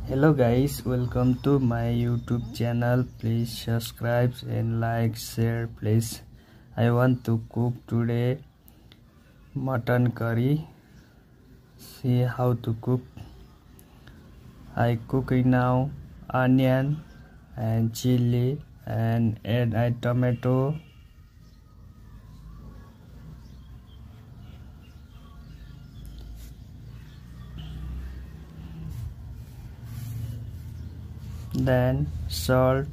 Hello guys, welcome to my YouTube channel. Please subscribe and like, share please. I want to cook today mutton curry. See how to cook. I cooking now onion and chili and add a tomato. Then salt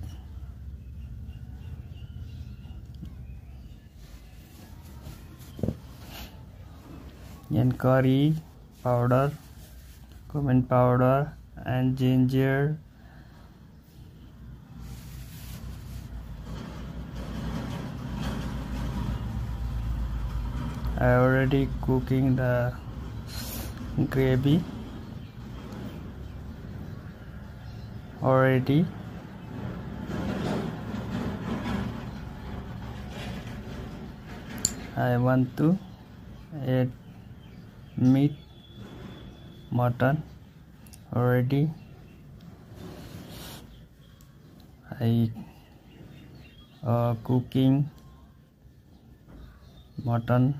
and curry powder, cumin powder and ginger. I already cooking the gravy already. I want to add meat, mutton already. I cooking mutton.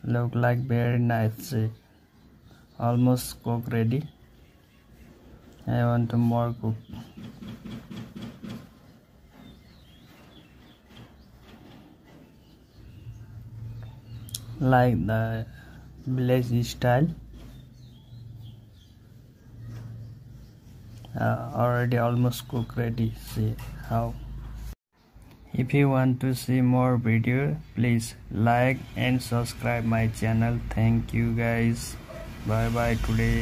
Look like very nice. Almost cooked ready. I want to more cook. Like the village style. Already almost cooked ready. See how. If you want to see more video, please like and subscribe my channel. Thank you guys. Bye bye today.